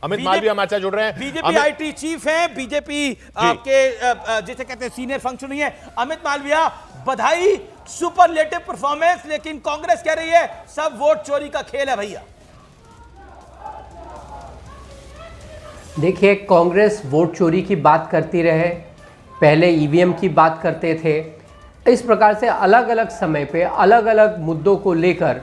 अमित मालवीय हमारे साथ जुड़ रहे हैं। बीजेपी आईटी चीफ हैं, बीजेपी के जिसे कहते हैं सीनियर फंक्शनरी है अमित मालवीय। बधाई, सुपरलेटिव परफॉर्मेंस, लेकिन कांग्रेस कह रही है सब वोट चोरी का खेल है भैया। देखिए, कांग्रेस वोट चोरी की बात करती रहे, पहले ईवीएम की बात करते थे। इस प्रकार से अलग अलग समय पे अलग अलग मुद्दों को लेकर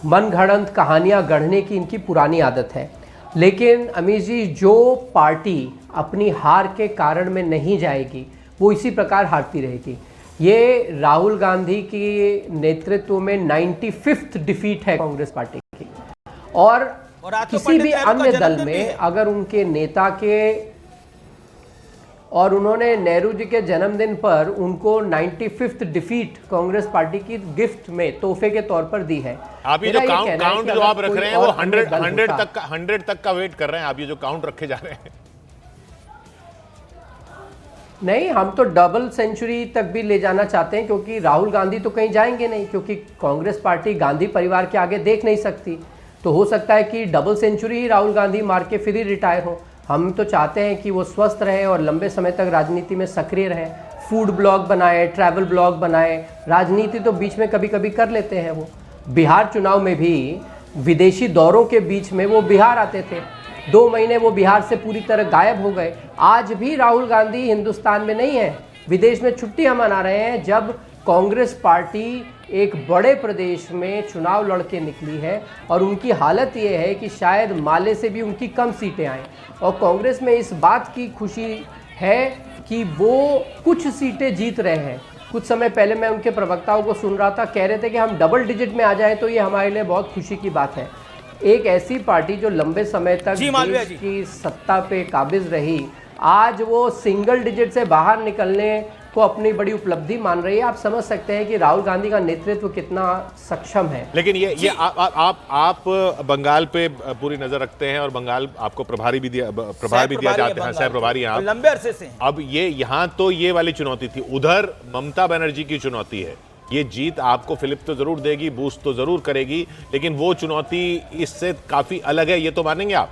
मनगढ़ंत कहानियां गढ़ने की इनकी पुरानी आदत है। लेकिन अमीर जी, जो पार्टी अपनी हार के कारण में नहीं जाएगी वो इसी प्रकार हारती रहेगी। ये राहुल गांधी की नेतृत्व में 95th डिफीट है कांग्रेस पार्टी की। और किसी भी अन्य दल में अगर उनके नेता के, और उन्होंने नेहरू जी के जन्मदिन पर उनको 95th डिफीट कांग्रेस पार्टी की गिफ्ट में तोहफे के तौर पर दी है। आप ये जो काउंट जो आप रख रहे हैं वो 100 तक का वेट कर रहे हैं आप, ये जो काउंट रखे जा रहे हैं। नहीं, हम तो डबल सेंचुरी तक भी ले जाना चाहते हैं, क्योंकि राहुल गांधी तो कहीं जाएंगे नहीं, क्योंकि कांग्रेस पार्टी गांधी परिवार के आगे देख नहीं सकती। तो हो सकता है कि डबल सेंचुरी ही राहुल गांधी मार के फिर ही रिटायर हो। हम तो चाहते हैं कि वो स्वस्थ रहे और लंबे समय तक राजनीति में सक्रिय रहे, फूड ब्लॉग बनाए, ट्रैवल ब्लॉग बनाए। राजनीति तो बीच में कभी कभी कर लेते हैं वो। बिहार चुनाव में भी विदेशी दौरों के बीच में वो बिहार आते थे, 2 महीने वो बिहार से पूरी तरह गायब हो गए। आज भी राहुल गांधी हिंदुस्तान में नहीं है, विदेश में छुट्टियां मना रहे हैं, जब कांग्रेस पार्टी एक बड़े प्रदेश में चुनाव लड़के निकली है। और उनकी हालत ये है कि शायद माले से भी उनकी कम सीटें आएँ। और कांग्रेस में इस बात की खुशी है कि वो कुछ सीटें जीत रहे हैं। कुछ समय पहले मैं उनके प्रवक्ताओं को सुन रहा था, कह रहे थे कि हम डबल डिजिट में आ जाए तो ये हमारे लिए बहुत खुशी की बात है। एक ऐसी पार्टी जो लंबे समय तक देश की सत्ता पे काबिज रही, आज वो सिंगल डिजिट से बाहर निकलने को अपनी बड़ी उपलब्धि मान रही है। आप समझ सकते हैं कि राहुल गांधी का नेतृत्व कितना सक्षम है। लेकिन ये आप बंगाल पे पूरी नजर रखते हैं और बंगाल आपको प्रभार भी दिया जाते हैं, सह प्रभारी हैं आप लंबे अरसे से। अब ये यहाँ तो ये वाली चुनौती थी, उधर ममता बनर्जी की चुनौती है। ये जीत आपको फिलिप तो जरूर देगी, बूस्ट तो जरूर करेगी, लेकिन वो चुनौती इससे काफी अलग है, ये तो मानेंगे आप?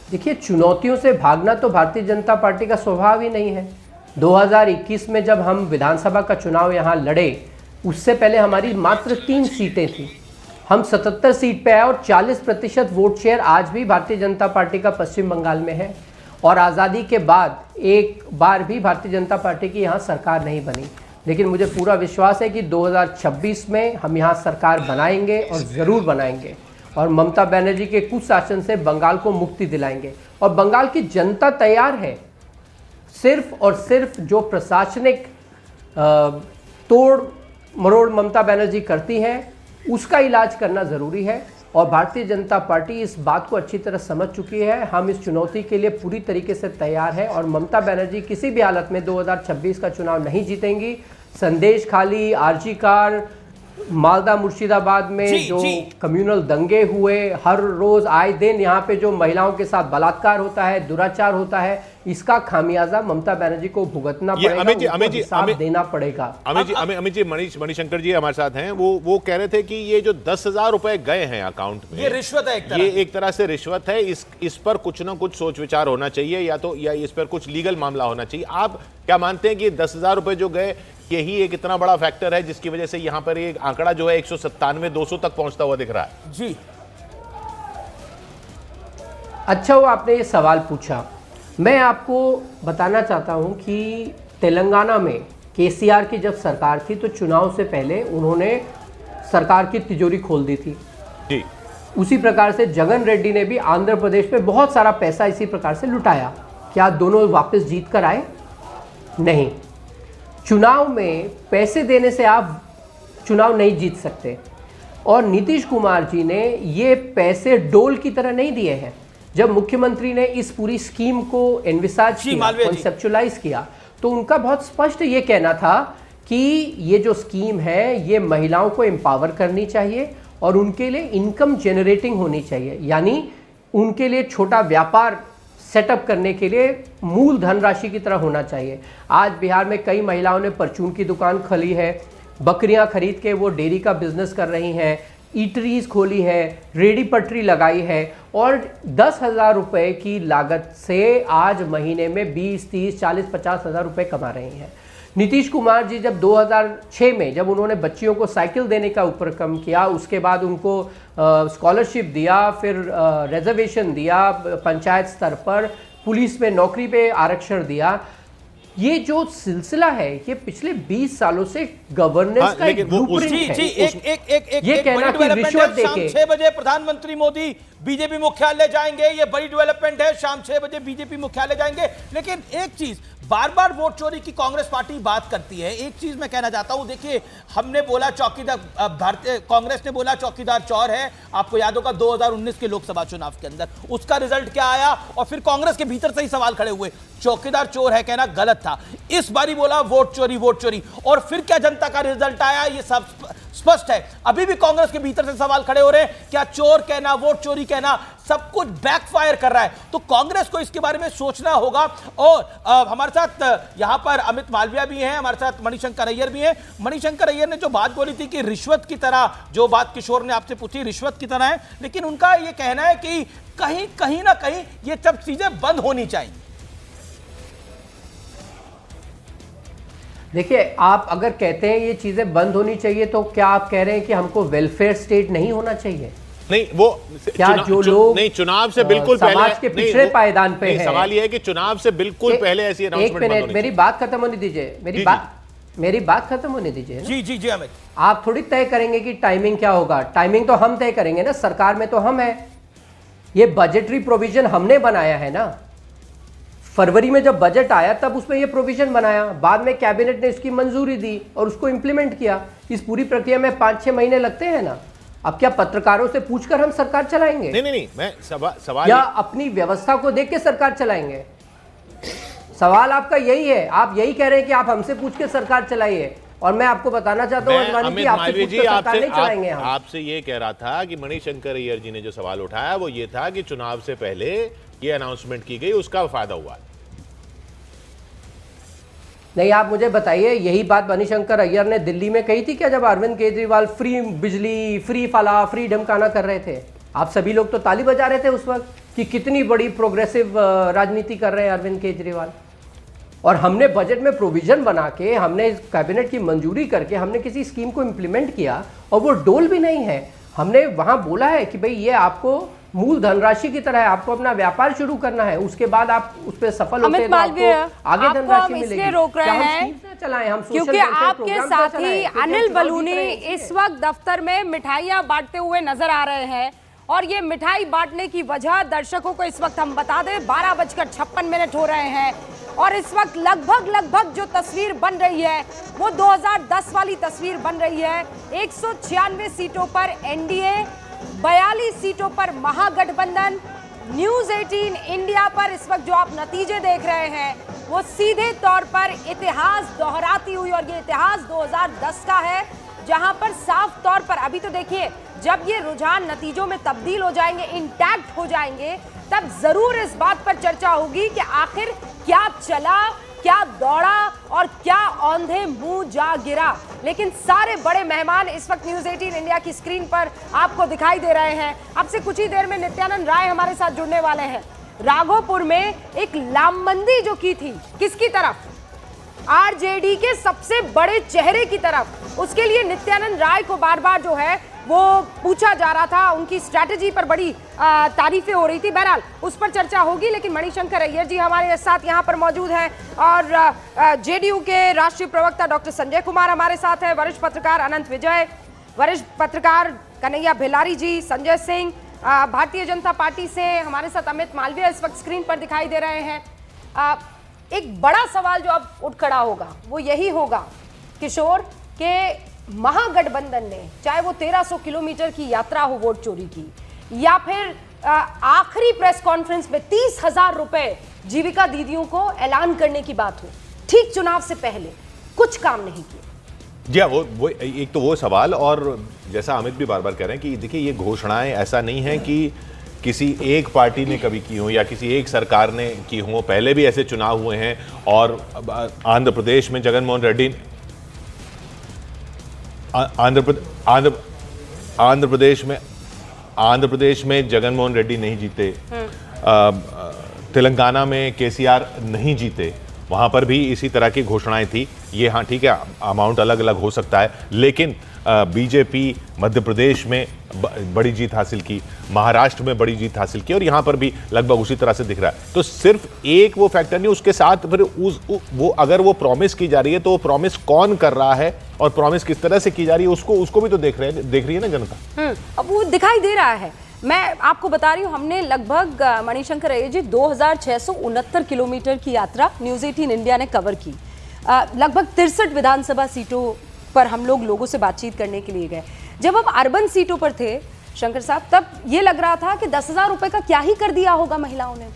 देखिए, चुनौतियों से भागना तो भारतीय जनता पार्टी का स्वभाव ही नहीं है। 2021 में जब हम विधानसभा का चुनाव यहाँ लड़े, उससे पहले हमारी मात्र 3 सीटें थी। हम 77 सीट पे आए और 40% वोट शेयर आज भी भारतीय जनता पार्टी का पश्चिम बंगाल में है। और आज़ादी के बाद एक बार भी भारतीय जनता पार्टी की यहाँ सरकार नहीं बनी। लेकिन मुझे पूरा विश्वास है कि 2026 में हम यहाँ सरकार बनाएंगे और ज़रूर बनाएंगे, और ममता बनर्जी के कुशासन से बंगाल को मुक्ति दिलाएंगे। और बंगाल की जनता तैयार है। सिर्फ और सिर्फ जो प्रशासनिक तोड़ मरोड़ ममता बनर्जी करती हैं, उसका इलाज करना ज़रूरी है। और भारतीय जनता पार्टी इस बात को अच्छी तरह समझ चुकी है। हम इस चुनौती के लिए पूरी तरीके से तैयार है। और ममता बनर्जी किसी भी हालत में 2026 का चुनाव नहीं जीतेंगी। संदेश खाली, आरजी कार, मालदा मुर्शिदाबाद में जो कम्युनल दंगे हुए, हर रोज आए दिन यहाँ पे जो महिलाओं के साथ बलात्कार होता है, दुराचार होता है, इसका खामियाजा ममता बनर्जी को भुगतना पड़ेगा, देना पड़ेगा। अमित जी, मणिशंकर जी हमारे साथ हैं। वो कह रहे थे कि ये जो 10,000 रुपए गए हैं अकाउंट में, ये रिश्वत है, ये एक तरह से रिश्वत है। इस पर कुछ ना कुछ सोच विचार होना चाहिए, या इस पर कुछ लीगल मामला होना चाहिए। आप क्या मानते हैं कि 10,000 रुपए जो गए, यही एक इतना बड़ा फैक्टर है जिसकी वजह से यहां पर एक आंकड़ा जो है 197-200 तक पहुंचता हुआ दिख रहा है? जी, अच्छा हुआ आपने ये सवाल पूछा। मैं आपको बताना चाहता हूं कि तेलंगाना में केसीआर की जब सरकार थी तो चुनाव से पहले उन्होंने सरकार की तिजोरी खोल दी थी जी। उसी प्रकार से जगन रेड्डी ने भी आंध्र प्रदेश में बहुत सारा पैसा इसी प्रकार से लुटाया। क्या दोनों वापस जीत कर आए? नहीं। चुनाव में पैसे देने से आप चुनाव नहीं जीत सकते। और नीतीश कुमार जी ने ये पैसे डोल की तरह नहीं दिए हैं। जब मुख्यमंत्री ने इस पूरी स्कीम को एनविसाज किया, कॉन्सेप्चुअलाइज किया, तो उनका बहुत स्पष्ट ये कहना था कि ये जो स्कीम है ये महिलाओं को एम्पावर करनी चाहिए और उनके लिए इनकम जनरेटिंग होनी चाहिए, यानी उनके लिए छोटा व्यापार सेटअप करने के लिए मूल धनराशि की तरह होना चाहिए। आज बिहार में कई महिलाओं ने परचून की दुकान खोली है, बकरियां खरीद के वो डेयरी का बिजनेस कर रही हैं, ईटरीज खोली है, रेडी पटरी लगाई है और 10,000 रुपए की लागत से आज महीने में 20, 30, 40, 50,000 रुपए कमा रहे हैं। नीतीश कुमार जी जब 2006 में जब उन्होंने बच्चियों को साइकिल देने का उपक्रम किया, उसके बाद उनको स्कॉलरशिप दिया, फिर रिजर्वेशन दिया पंचायत स्तर पर, पुलिस में नौकरी पे आरक्षण दिया, ये जो सिलसिला है ये पिछले 20 सालों से गवर्नेंस का एक ब्लूप्रिंट है। जी, एक ये कहना कि रिश्वत देके शाम 6 बजे प्रधानमंत्री मोदी बीजेपी मुख्यालय जाएंगे, ये बड़ी डेवलपमेंट है, शाम 6 बजे बीजेपी मुख्यालय जाएंगे। लेकिन एक चीज, बार बार वोट चोरी की कांग्रेस पार्टी बात करती है, एक चीज मैं कहना चाहता हूं, देखिए हमने बोला चौकीदार, भारतीय कांग्रेस ने बोला चौकीदार चोर है, आपको याद होगा 2019 के लोकसभा चुनाव के अंदर उसका रिजल्ट क्या आया, और फिर कांग्रेस के भीतर से ही सवाल खड़े हुए, चौकीदार चोर है कहना गलत था। इस बारी बोला वोट चोरी, और फिर क्या जनता का रिजल्ट आया ये सब स्पष्ट है। अभी भी कांग्रेस के भीतर से सवाल खड़े हो रहे हैं, क्या चोर कहना, वोट चोरी कहना, सब कुछ बैकफायर कर रहा है। तो कांग्रेस को इसके बारे में सोचना होगा। और हमारे साथ यहां पर अमित मालविया भी हैं, हमारे साथ मणिशंकर अय्यर भी हैं। मणिशंकर अय्यर ने जो बात बोली थी कि रिश्वत की तरह, जो बात किशोर ने आपसे पूछी रिश्वत की तरह है, लेकिन उनका यह कहना है कि कहीं ना कहीं ये सब चीजें बंद होनी चाहिए। देखिए, आप अगर कहते हैं ये चीजें बंद होनी चाहिए तो क्या आप कह रहे हैं कि हमको वेलफेयर स्टेट नहीं होना चाहिए? नहीं, वो क्या जो लोग नहीं, चुनाव से बिल्कुल समाज पहले के पिछड़े पायदान पे हैं, सवाल ये है कि चुनाव से बिल्कुल पहले ऐसी अनाउंसमेंट बंद होनी। मेरी बात खत्म होने दीजिए, मेरी बात खत्म होने दीजिए। जी अमित, आप थोड़ी तय करेंगे कि टाइमिंग क्या होगा, टाइमिंग तो हम तय करेंगे ना, सरकार में तो हम है, ये बजटरी प्रोविजन हमने बनाया है ना। फरवरी में जब बजट आया तब उसमें ये प्रोविजन बनाया, बाद में कैबिनेट ने इसकी मंजूरी दी और उसको इंप्लीमेंट किया। इस पूरी प्रक्रिया में 5-6 महीने लगते हैं ना। अब क्या पत्रकारों से पूछकर हम सरकार चलाएंगे? नहीं, मैं सवाल या अपनी व्यवस्था को देख के सरकार चलाएंगे? सवाल आपका यही है, आप यही कह रहे हैं कि आप हमसे पूछ के सरकार चलाइए, और मैं आपको बताना चाहता हूं अडवाणी जी, आपसे पूछ के सरकार नहीं चलाएंगे हम। आपसे ये कह रहा था कि मणिशंकर अय्यर जी ने जो सवाल उठाया वो ये था कि चुनाव से पहले ये अनाउंसमेंट की गई, उसका फायदा हुआ। नहीं, आप मुझे बताइए, यही बात मणिशंकर अय्यर ने दिल्ली में कही थी क्या, जब अरविंद केजरीवाल फ्री बिजली, फ्री फलाह, फ्री ढमकाना कर रहे थे? आप सभी लोग तो ताली बजा रहे थे उस वक्त कि कितनी बड़ी प्रोग्रेसिव राजनीति कर रहे हैं अरविंद केजरीवाल। और हमने बजट में प्रोविजन बना के, हमने कैबिनेट की मंजूरी करके हमने किसी स्कीम को इंप्लीमेंट किया, और वो डोल भी नहीं है। हमने वहां बोला है कि भाई ये आपको मूल धनराशि की तरह है, आपको अपना व्यापार शुरू करना है, उसके बाद आप उस पर सफल होते हैं तो आपको आगे धनराशि मिलेगी। हम रोक रहे हैं क्योंकि आपके साथी अनिल बलूनी इस वक्त दफ्तर में मिठाइयां बांटते हुए नजर आ रहे हैं, और ये मिठाई बांटने की वजह दर्शकों को इस वक्त हम बता दें, 12:56 हो रहे हैं, और इस वक्त लगभग जो तस्वीर बन रही है वो 2010 वाली तस्वीर बन रही है। 196 सीटों पर एनडीए, 42 सीटों पर महागठबंधन। न्यूज़ 18 इंडिया पर इस वक्त जो आप नतीजे देख रहे हैं वो सीधे तौर पर इतिहास दोहराती हुई, और ये इतिहास 2010 का है, जहां पर साफ तौर पर अभी तो देखिए, जब ये रुझान नतीजों में तब्दील हो जाएंगे, इंटैक्ट हो जाएंगे, तब जरूर इस बात पर चर्चा होगी कि आखिर क्या चला, क्या दौड़ा और क्या औंधे मुंह जा गिरा। लेकिन सारे बड़े मेहमान इस वक्त न्यूज़ 18 इंडिया की स्क्रीन पर आपको दिखाई दे रहे हैं। अब से कुछ ही देर में नित्यानंद राय हमारे साथ जुड़ने वाले हैं। राघोपुर में एक लामबंदी जो की थी, किसकी तरफ? आरजेडी के सबसे बड़े चेहरे की तरफ। उसके लिए नित्यानंद राय को बार बार जो है वो पूछा जा रहा था, उनकी स्ट्रैटेजी पर बड़ी तारीफें हो रही थी। बहरहाल उस पर चर्चा होगी, लेकिन मणिशंकर अय्यर जी हमारे साथ यहाँ पर मौजूद हैं, और जेडीयू के राष्ट्रीय प्रवक्ता डॉक्टर संजय कुमार हमारे साथ है, वरिष्ठ पत्रकार अनंत विजय, वरिष्ठ पत्रकार कन्हैया भेलारी जी, संजय सिंह, भारतीय जनता पार्टी से हमारे साथ अमित मालविया इस वक्त स्क्रीन पर दिखाई दे रहे हैं। एक बड़ा सवाल जो अब उठ खड़ा होगा वो यही होगा किशोर के महागठबंधन ने, चाहे वो 1300 किलोमीटर की यात्रा हो वोट चोरी की, या फिर आखिरी प्रेस कॉन्फ्रेंस में 30,000 रुपए जीविका दीदियों को ऐलान करने की बात हो, ठीक चुनाव से पहले कुछ काम नहीं किया। जी हाँ, वो एक तो वो सवाल, और जैसा अमित भी बार बार कह रहे हैं कि देखिए ये घोषणाएं ऐसा नहीं है कि किसी एक पार्टी ने कभी की हो या किसी एक सरकार ने की हो। पहले भी ऐसे चुनाव हुए हैं, और आंध्र प्रदेश में जगनमोहन रेड्डी, आंध्र प्रदेश में जगनमोहन रेड्डी नहीं जीते, तेलंगाना में केसीआर नहीं जीते, वहां पर भी इसी तरह की घोषणाएं थी। ये हाँ ठीक है, अमाउंट अलग अलग हो सकता है, लेकिन बीजेपी मध्य प्रदेश में बड़ी जीत हासिल की, महाराष्ट्र में बड़ी जीत हासिल की, और यहां पर भी लगभग उसी तरह से दिख रहा है। तो सिर्फ एक वो फैक्टर नहीं, उसके साथ फिर वो अगर वो प्रॉमिस की जा रही है तो वो प्रॉमिस कौन कर रहा है और प्रॉमिस किस तरह से की जा रही है, उसको भी तो देख रही है ना जनता। अब वो दिखाई दे रहा है। मैं आपको बता रही हूँ, हमने लगभग मणिशंकर अय्यर जी 2669 किलोमीटर की यात्रा न्यूज़ 18 इंडिया ने कवर की। लगभग 63 विधानसभा सीटों पर हम लोगों से बातचीत करने के लिए गए। जब हम अर्बन सीटों पर थे शंकर साहब, तब ये लग रहा था कि 10,000 रुपए का क्या ही कर दिया होगा महिलाओं ने,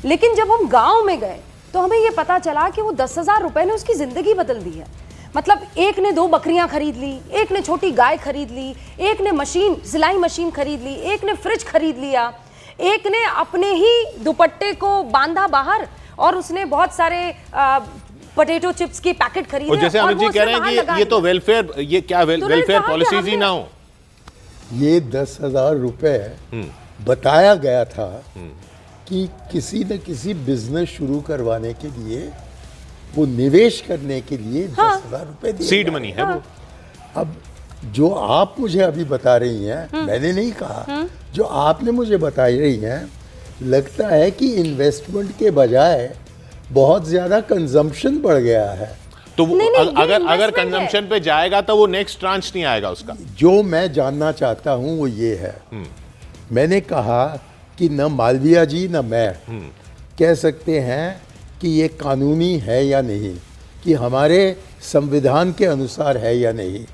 लेकिन जब हम गांव में गए तो हमें ये पता चला कि वो 10,000 रुपए ने उसकी जिंदगी बदल दी है। मतलब एक ने 2 बकरियां खरीद ली, एक ने छोटी गाय खरीद ली, एक ने सिलाई मशीन खरीद ली, एक ने फ्रिज खरीद लिया, एक ने अपने ही दुपट्टे को बांधा बाहर और उसने बहुत सारे पोटैटो चिप्स की पैकेट खरीदे। और जैसे अमित जी कह रहे हैं कि ये तो वेलफेयर, ये क्या वेलफेयर पॉलिसीज ही ना हो। ये 10,000 रुपए बताया गया था कि किसी न किसी बिजनेस शुरू करवाने के लिए, वो निवेश करने के लिए 10,000 रुपए दिए, सीड मनी है वो। अब जो आप मुझे अभी बता रही हैं, मैंने नहीं कहा, जो आपने मुझे बता रही हैं, लगता है कि इन्वेस्टमेंट के बजाय बहुत ज्यादा कंजम्पशन बढ़ गया है। तो अगर कंजम्पशन पे जाएगा तो वो नेक्स्ट ट्रांच नहीं आएगा उसका। जो मैं जानना चाहता हूं वो ये है, मैंने कहा कि न मालविया जी न मैं कह सकते हैं कि ये कानूनी है या नहीं, कि हमारे संविधान के अनुसार है या नहीं,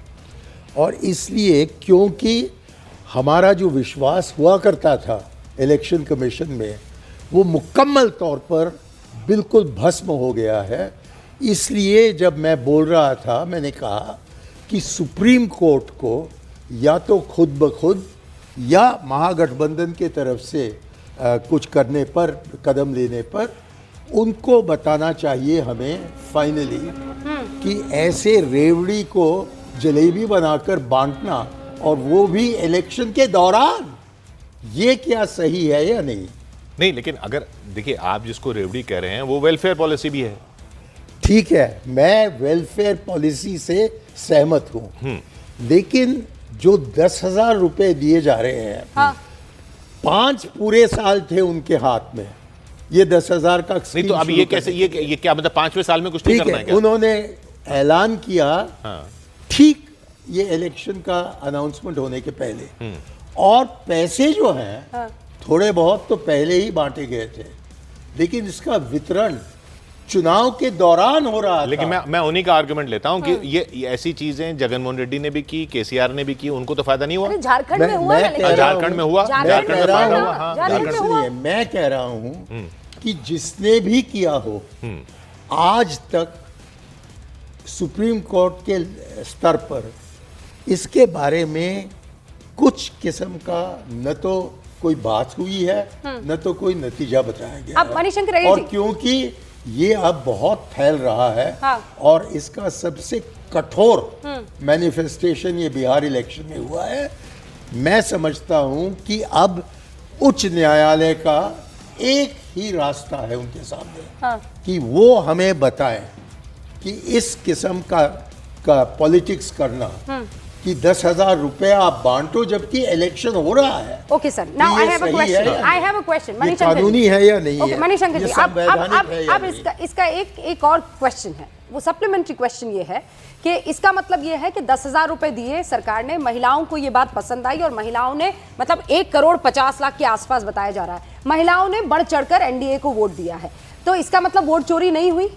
और इसलिए क्योंकि हमारा जो विश्वास हुआ करता था इलेक्शन कमीशन में, वो मुकम्मल तौर पर बिल्कुल भस्म हो गया है। इसलिए जब मैं बोल रहा था, मैंने कहा कि सुप्रीम कोर्ट को या तो खुद ब खुद या महागठबंधन के तरफ से कुछ करने पर, कदम लेने पर उनको बताना चाहिए हमें फाइनली कि ऐसे रेवड़ी को जलेबी बनाकर बांटना, और वो भी इलेक्शन के दौरान, ये क्या सही है या नहीं। नहीं, लेकिन अगर देखिए, आप जिसको रेवड़ी कह रहे हैं वो वेलफेयर पॉलिसी भी है। ठीक है, मैं वेलफेयर पॉलिसी से सहमत हूं, लेकिन जो 10,000 रुपए दिए जा रहे हैं, 5 पूरे साल थे उनके हाथ में, ये 10,000 का नहीं, तो अब ये कैसे, ये क्या मतलब 5वें साल में कुछ नहीं करना है क्या? उन्होंने ऐलान किया ठीक ये इलेक्शन का अनाउंसमेंट होने के पहले, और पैसे जो हैं थोड़े बहुत तो पहले ही बांटे गए थे, लेकिन इसका वितरण चुनाव के दौरान हो रहा लेकिन था। मैं उन्हीं का आर्गुमेंट लेता हूं कि ये ऐसी चीजें जगनमोहन रेड्डी ने भी की, केसीआर ने भी की, उनको तो फायदा नहीं हुआ। झारखंड में हुआ, झारखंड में हुआ, झारखंड में फायदा हुआ। मैं कह रहा हूं कि जिसने भी किया हो, आज तक सुप्रीम कोर्ट के स्तर पर इसके बारे में कुछ किस्म का न तो कोई बात हुई है, न तो कोई नतीजा बताया गया। अब मणिशंकर अय्यर और जी, क्योंकि ये अब बहुत फैल रहा है, और इसका सबसे कठोर मैनिफेस्टेशन ये बिहार इलेक्शन में हुआ है, मैं समझता हूं कि अब उच्च न्यायालय का एक ही रास्ता है उनके सामने, कि वो हमें बताएं कि इस किस्म का पॉलिटिक्स करना, कि 10,000 रुपए आप बांटो जबकि इलेक्शन हो रहा है। Okay sir, now I have a question. Manishankar, कानूनी है या नहीं है? मणिशंकर जी, अब इसका एक और क्वेश्चन है, वो सप्लीमेंट्री क्वेश्चन ये है कि इसका मतलब ये है कि 10,000 रुपए दिए सरकार ने, महिलाओं को ये बात पसंद आई, और महिलाओं ने, मतलब 1,50,00,000 के आसपास बताया जा रहा है, महिलाओं ने बढ़ चढ़कर एनडीए को वोट दिया है, तो इसका मतलब वोट चोरी नहीं हुई?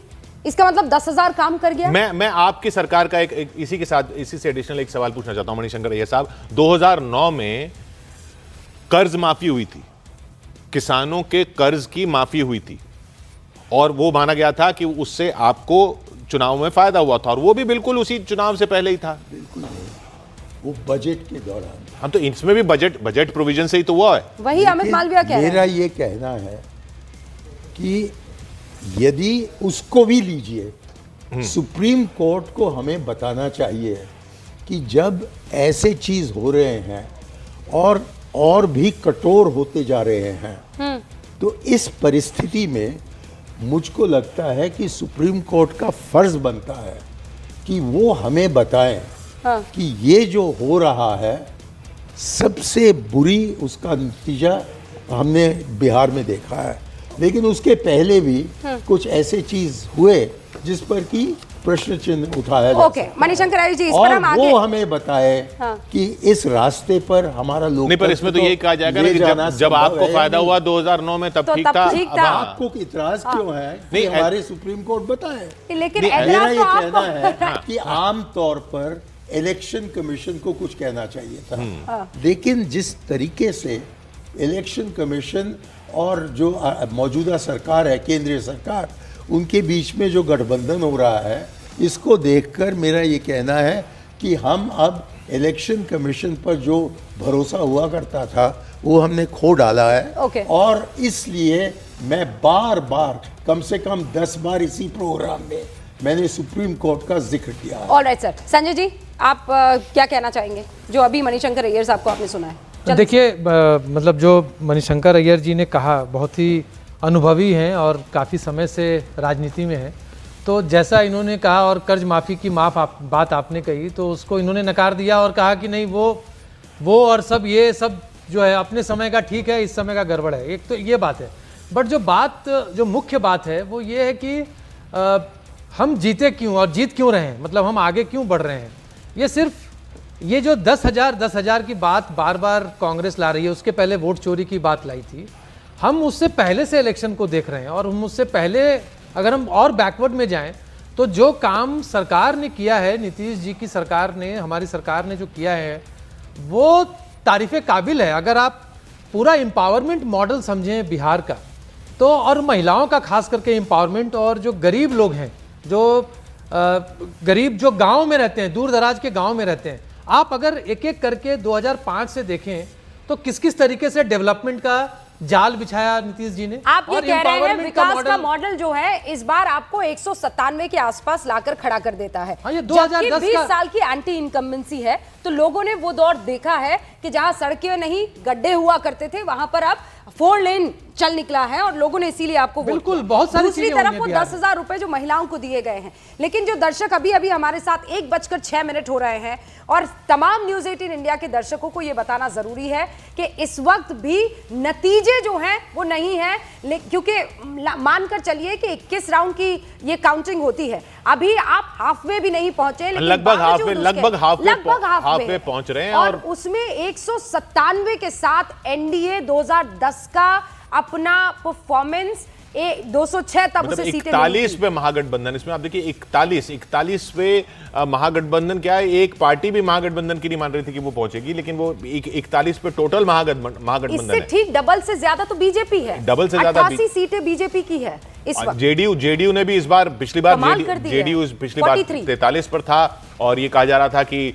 इसका मतलब 10,000 काम कर गया? मैं आपकी सरकार का एक इसी के साथ, इसी से एडिशनल एक सवाल पूछना चाहता हूं मणिशंकर अय्यर साहब। 2009 में कर्ज माफी हुई थी, किसानों के कर्ज की माफी हुई थी, और वो माना गया था कि उससे आपको चुनाव में फायदा हुआ था, और वो भी बिल्कुल उसी चुनाव से पहले ही था। बिल्कुल नहीं, वो बजट के दौरान। हम तो इसमें भी बजट प्रोविजन से ही तो हुआ है। वही अमित मालविया कह रहे हैं। मेरा ये कहना है कि यदि उसको भी लीजिए, सुप्रीम कोर्ट को हमें बताना चाहिए कि जब ऐसे चीज हो रहे हैं और भी कठोर होते जा रहे हैं। तो इस परिस्थिति में मुझको लगता है कि सुप्रीम कोर्ट का फर्ज बनता है कि वो हमें बताएं कि ये जो हो रहा है सबसे बुरी उसका नतीजा हमने बिहार में देखा है, लेकिन उसके पहले भी कुछ ऐसे चीज हुए जिस पर कि प्रश्न चिन्ह उठाया जा ओके, मणिशंकर आर्य जी, इस पर और हम आगे वो हमें बताए कि इस रास्ते पर हमारा लोग नहीं, पर इसमें तो यही कहा जाएगा ना कि जब आपको फायदा हुआ 2009 में तब तो ठीक तब था। ठीक अब था। आपको इतराज क्यों है कि नहीं, हमारे सुप्रीम कोर्ट बताए? लेकिन नहीं, मेरा एतराज ये तो कहना आपको है कि आम तौर पर इलेक्शन कमीशन को कुछ कहना चाहिए था, लेकिन जिस तरीके से इलेक्शन कमीशन और जो मौजूदा सरकार है, केंद्रीय सरकार, उनके बीच में जो गठबंधन हो रहा है, इसको देखकर मेरा ये कहना है कि हम अब इलेक्शन कमीशन पर जो भरोसा हुआ करता था वो हमने खो डाला है। ओके। और इसलिए मैं बार बार, कम से कम 10 बार इसी प्रोग्राम में मैंने सुप्रीम कोर्ट का जिक्र किया है। Alright sir. संजय जी, आप क्या कहना चाहेंगे जो अभी मणिशंकर अय्यर साहब को आपने सुना है? देखिए, मतलब जो मणिशंकर अय्यर जी ने कहा बहुत ही अनुभवी हैं और काफ़ी समय से राजनीति में हैं। तो जैसा इन्होंने कहा और कर्ज माफ़ी की बात आपने कही, तो उसको इन्होंने नकार दिया और कहा कि नहीं, वो और सब ये सब जो है अपने समय का ठीक है, इस समय का गड़बड़ है। एक तो ये बात है, बट जो मुख्य बात है वो ये है कि हम जीते क्यों और जीत क्यों रहे हैं, मतलब हम आगे क्यों बढ़ रहे हैं। ये सिर्फ ये जो 10,000 की बात बार बार कांग्रेस ला रही है, उसके पहले वोट चोरी की बात लाई थी। हम उससे पहले से इलेक्शन को देख रहे हैं और हम उससे पहले अगर हम और बैकवर्ड में जाएं तो जो काम सरकार ने किया है, नीतीश जी की सरकार ने, हमारी सरकार ने जो किया है वो तारीफ़े काबिल है। अगर आप पूरा एम्पावरमेंट मॉडल समझें बिहार का, तो और महिलाओं का खास करके एम्पावरमेंट, और जो गरीब लोग हैं, जो गरीब जो गांव में रहते हैं, दूर दराज के गांव में रहते हैं, आप अगर एक एक करके 2005 से देखें तो किस किस तरीके से डेवलपमेंट का जाल बिछाया नीतीश जी ने। आप ये और कह रहे हैं empowerment विकास का मॉडल जो है इस बार आपको 197 के आसपास लाकर खड़ा कर देता है। हाँ, ये जबकि 2010 20 साल की एंटी इनकम्बेंसी है, तो लोगों ने वो दौर देखा है कि जहां सड़कें नहीं गड्ढे हुआ करते थे, वहां पर अब 4 लेन चल निकला है और लोगों ने इसीलिए आपको वोट बिल्कुल, किया। बहुत सारी दूसरी चीजें तरफ हुई हैं वो बिहार में। 10,000 रुपए जो महिलाओं को दिए गए हैं, लेकिन जो दर्शक अभी अभी हमारे साथ 1:06 हो रहे हैं, और तमाम न्यूज 18 इंडिया के दर्शकों को यह बताना जरूरी है कि इस वक्त भी नतीजे जो हैं वो नहीं है, क्योंकि मानकर चलिए कि 21 राउंड की ये काउंटिंग होती है, अभी आप हाफवे भी नहीं पहुंचे, लेकिन लगभग हाफवे पहुंच रहे हैं। और उसमें 197 के साथ एनडीए 2010 का अपना परफॉर्मेंस 206 तब उसे सीटें 41 पे महागठबंधन, इसमें आप देखिए 41 पे महागठबंधन क्या है, एक पार्टी भी महागठबंधन की नहीं मान रही थी कि वो पहुंचेगी, लेकिन वो 41 पे टोटल महागठबंधन इससे है। ठीक डबल से ज्यादा तो बीजेपी है, डबल से ज्यादा 88 सीटें बीजेपी की है इस वक्त। जेडीयू ने भी इस बार, पिछली बार कमाल कर दी है। जेडीयू पिछली बार 43 पर था, और ये कहा जा रहा था कि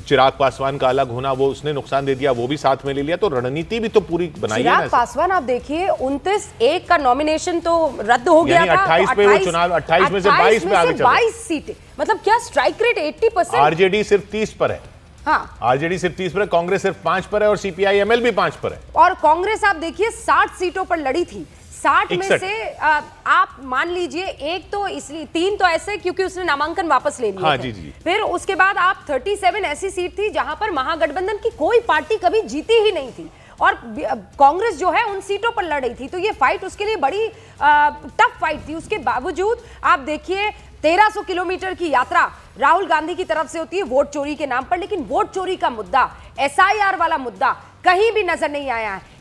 चिराग पासवान का अलग होना वो उसने नुकसान दे दिया, वो भी साथ में ले लिया, तो रणनीति भी तो पूरी बनाई है ना। चिराग पासवान आप देखिए 29-1 का नॉमिनेशन तो रद्द हो गया था, 28 पे वो चुनाव, 28 में से 22 में आगे चले। 22 सीटें, मतलब क्या स्ट्राइक रेट 80%। आरजेडी सिर्फ 30 पर है। हाँ, आरजेडी सिर्फ 30 पर है, कांग्रेस सिर्फ 5 पर है, और सीपीआई-एमएल भी 5 पर है। और कांग्रेस आप देखिए 60 सीटों पर लड़ी थी, 60 में से आप मान लीजिए एक तो इसलिए 3 तो ऐसे क्योंकि उसने नामांकन वापस ले लिया। हाँ, जी। फिर उसके बाद आप 37 ऐसी सीट थी जहां पर महागठबंधन की कोई पार्टी कभी जीती ही नहीं थी, और कांग्रेस जो है उन सीटों पर लड़ रही थी, तो ये फाइट उसके लिए बड़ी टफ फाइट थी। उसके बावजूद आप देखिए 1300 किलोमीटर की यात्रा राहुल गांधी की तरफ से होती है वोट चोरी के नाम पर, लेकिन वोट चोरी का मुद्दा, एसआईआर वाला मुद्दा कहीं भी नजर नहीं आया है।